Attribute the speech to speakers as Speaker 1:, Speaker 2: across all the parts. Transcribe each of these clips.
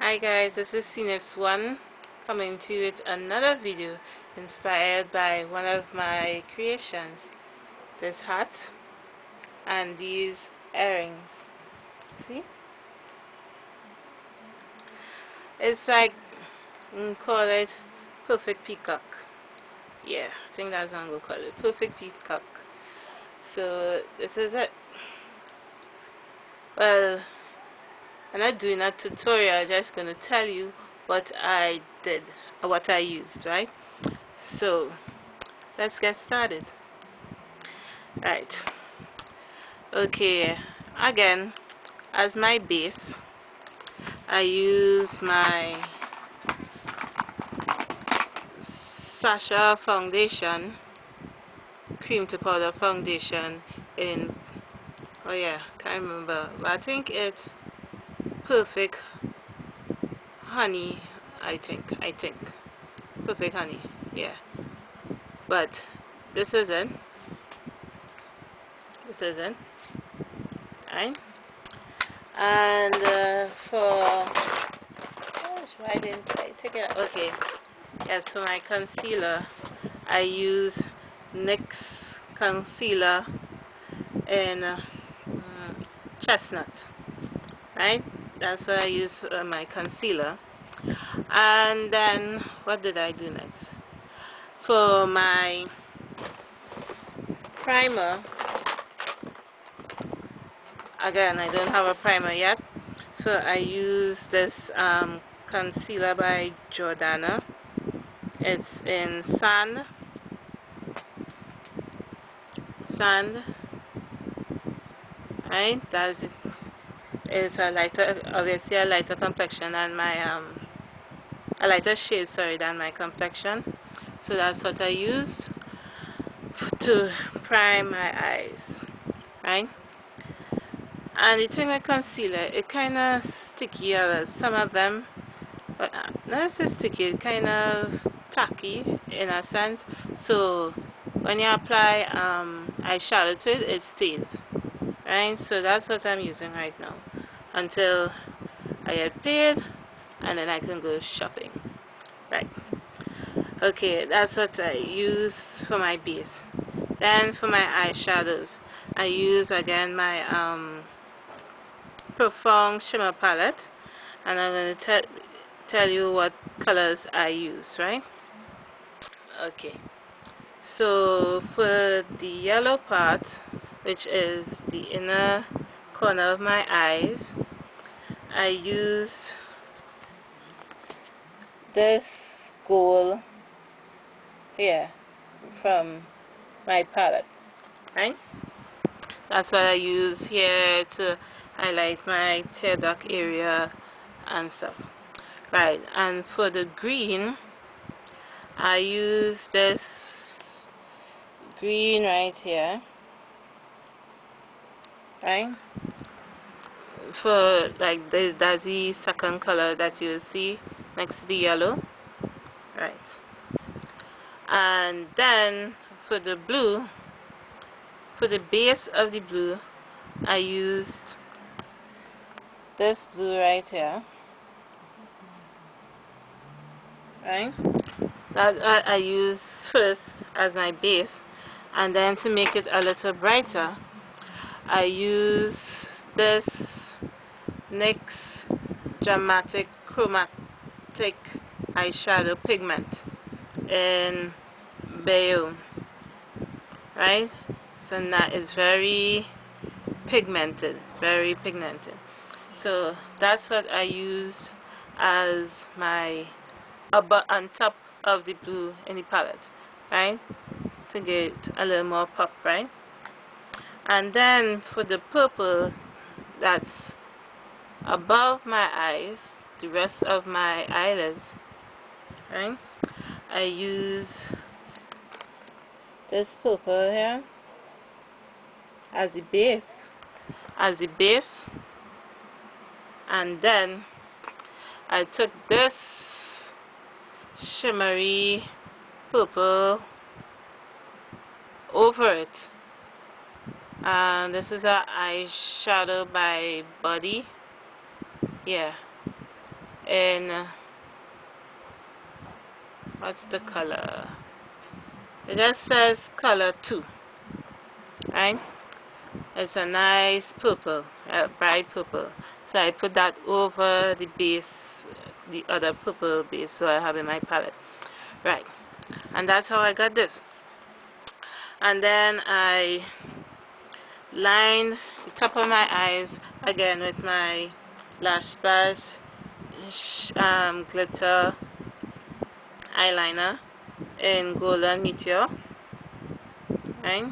Speaker 1: Hi guys, this is Cnex1 coming to you with another video inspired by one of my creations, this hat and these earrings. See? It's like, call it perfect peacock. Yeah, I think that's what I'm going to call it, perfect peacock. So this is it. Well, I'm not doing a tutorial, I'm just going to tell you what I did, or what I used, right? So, let's get started. Right. Okay, again, as my base, I use my Sasha foundation, cream to powder foundation in, oh yeah, can't remember, but I think it's perfect honey. I think perfect honey, yeah, but this isn't right. And for, gosh, why didn't I take it out? Okay, yes, for my concealer I use NYX concealer in chestnut, right? That's what I use for my concealer. And then what did I do next? For my primer, again, I don't have a primer yet, so I use this concealer by Jordana. It's in sand, right? That's it. It's a lighter, obviously a lighter complexion than my a lighter shade, sorry, than my complexion. So that's what I use to prime my eyes, right? And the thing with concealer, it kind of sticky, some of them, but not so sticky, it kind of tacky in a sense. So when you apply eyeshadow to it, it stays, right? So that's what I'm using right now until I get paid, and then I can go shopping, right? Okay, that's what I use for my base. Then for my eyeshadows, I use again my Profound Shimmer palette, and I'm going to tell you what colors I use, right? Okay, so for the yellow part, which is the inner corner of my eyes, I use this gold here from my palette, right? That's what I use here to highlight my tear duct area and stuff, right? And for the green, I use this green right here, right? For like that's the second color that you see next to the yellow, right? And then for the blue, for the base of the blue, I used this blue right here, right? That I use first as my base, and then to make it a little brighter, I use this NYX Dramatic Chromatic eyeshadow pigment in Bayou, right? So that is very pigmented, So that's what I use as my on top of the blue in the palette, right? To get a little more pop, right? And then for the purple that's above my eyes, the rest of my eyelids, right? I use this purple here as the base, and then I took this shimmery purple over it, and this is a eyeshadow by Body, yeah, in, what's the color? It just says color 2, right? It's a nice purple, bright purple. So I put that over the base, the other purple base, so I have in my palette. Right, and that's how I got this. And then I lined the top of my eyes again with my Lash Splash glitter eyeliner in Golden Meteor. Right?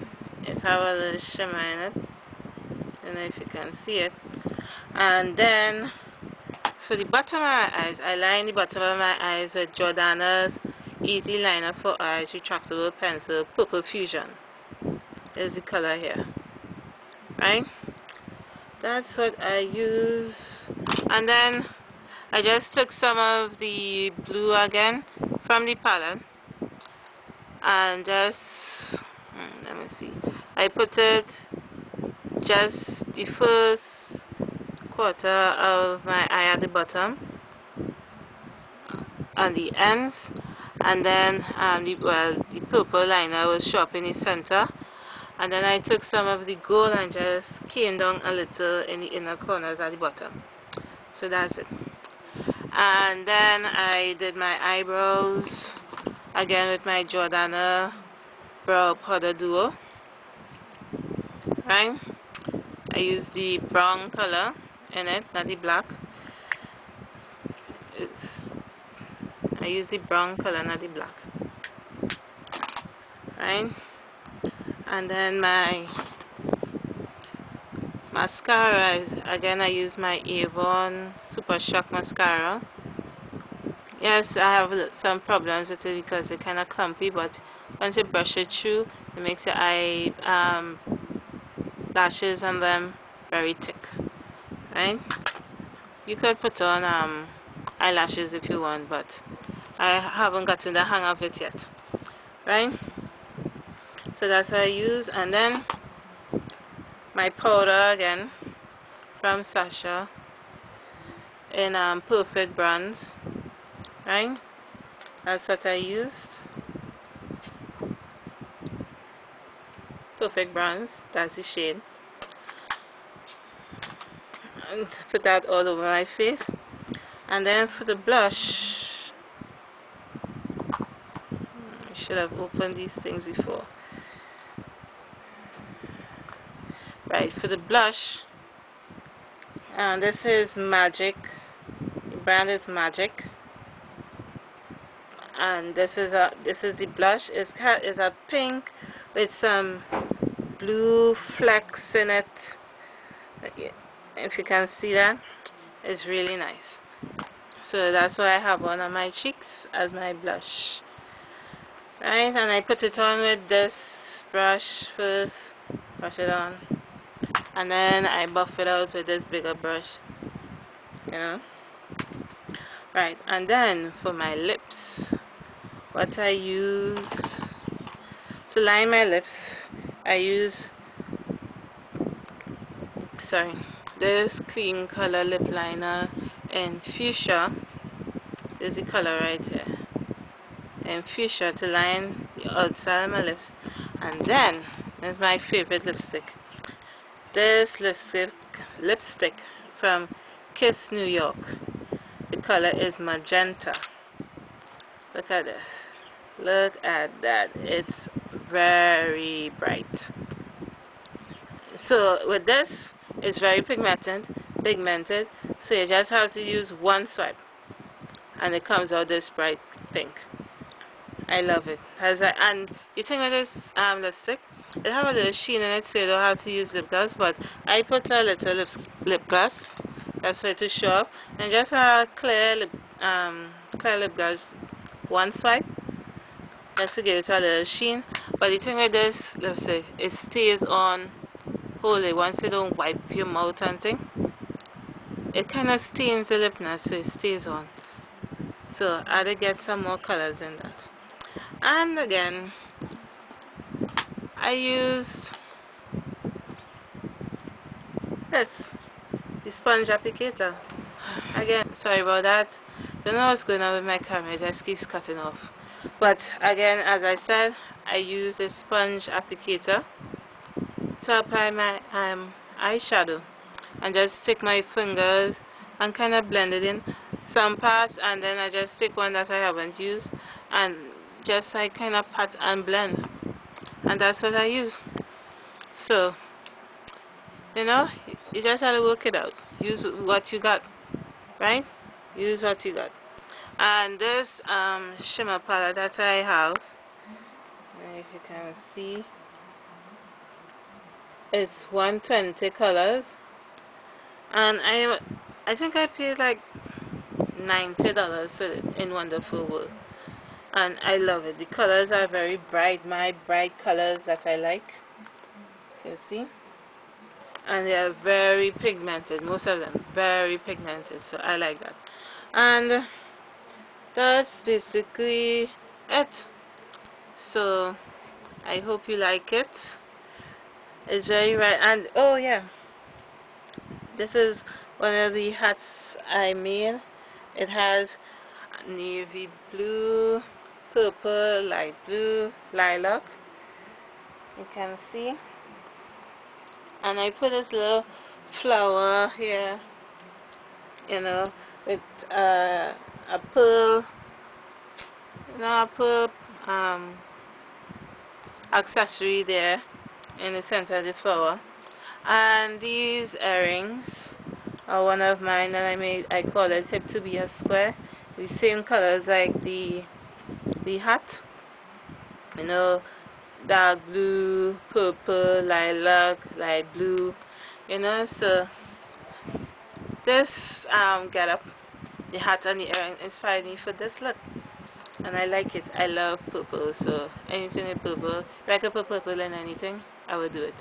Speaker 1: It has a little shimmer in it. I don't know if you can see it. And then for the bottom of my eyes, I line the bottom of my eyes with Jordana's Easy Liner for Eyes Retractable Pencil Purple Fusion. Is the color here. Right? That's what I use. And then I just took some of the blue again from the palette and just, let me see, I put it just the first quarter of my eye at the bottom on the ends, and then the purple liner was sharp in the center, and then I took some of the gold and just came down a little in the inner corners at the bottom. So that's it. And then I did my eyebrows again with my Jordana Brow Powder Duo. Right? I used the brown color in it, not the black. I use the brown color, not the black. Right? And then my mascara, again I use my Avon Super Shock mascara. Yes, I have some problems with it because it's kind of clumpy, but once you brush it through, it makes your eye lashes and them very thick. Right? You could put on eyelashes if you want, but I haven't gotten the hang of it yet. Right? So that's what I use. And then my powder again from Sasha in Perfect Bronze. Right? That's what I used. Perfect Bronze, that's the shade. And put that all over my face. And then for the blush, I should have opened these things before. Right, for the blush, this is Magic. The brand is Magic. And this is the blush. It's a pink with some blue flecks in it. If you can see that, it's really nice. So that's what I have on my cheeks as my blush. Right, and I put it on with this brush first. Brush it on, and then I buff it out with this bigger brush. You know. Right, and then for my lips, what I use to line my lips, I use this cream color lip liner in Fuchsia. There's the color right here. In Fuchsia to line the outside of my lips. And then there's my favorite lipstick. This lipstick from Kiss New York. The color is magenta. Look at this. Look at that. It's very bright. So with this, it's very pigmented, so you just have to use one swipe and it comes out this bright pink. I love it. And you think of this lipstick, it has a little sheen in it, so you don't have to use lip gloss, but I put a little lip gloss, that's why to show up, and just a clear lip gloss, one swipe, just to give it a little sheen. But the thing with this lipstick, it stays on wholly. Once you don't wipe your mouth and thing, it kind of stains the lip now, so it stays on. So I had to get some more colors in that. And again, I used this, the sponge applicator. Again, sorry about that. Don't know what's going on with my camera, it just keeps cutting off. But again, as I said, I use a sponge applicator to apply my eyeshadow, and just stick my fingers and kind of blend it in some parts, and then I just take one that I haven't used and just like kind of pat and blend, and that's what I use. So you know, you just have to work it out. Use what you got, right? Use what you got. And this shimmer palette that I have, if you can see, it's 120 colors, and I think I paid like $90 for it in Wonderful World, and I love it. The colors are very bright, my bright colors that I like. You see, and they are very pigmented. Most of them very pigmented, so I like that. And that's basically it. So I hope you like it. It's very right. And oh yeah, this is one of the hats I made. It has navy blue, purple, light blue, lilac, you can see, and I put this little flower here, you know, with a pearl, a pearl accessory there in the center of the flower. And these earrings are one of mine that I made. I call it hip to be a square. The same colors like the hat, you know, dark blue, purple, lilac, light blue, you know. So this get up, the hat and the earring inspired me for this look, and I like it. I love purple, so anything in purple, if I could put purple in anything, I would do it.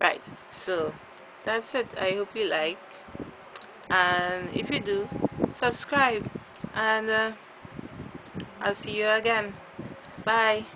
Speaker 1: Right, so that's it. I hope you like, and if you do, subscribe, and I'll see you again. Bye.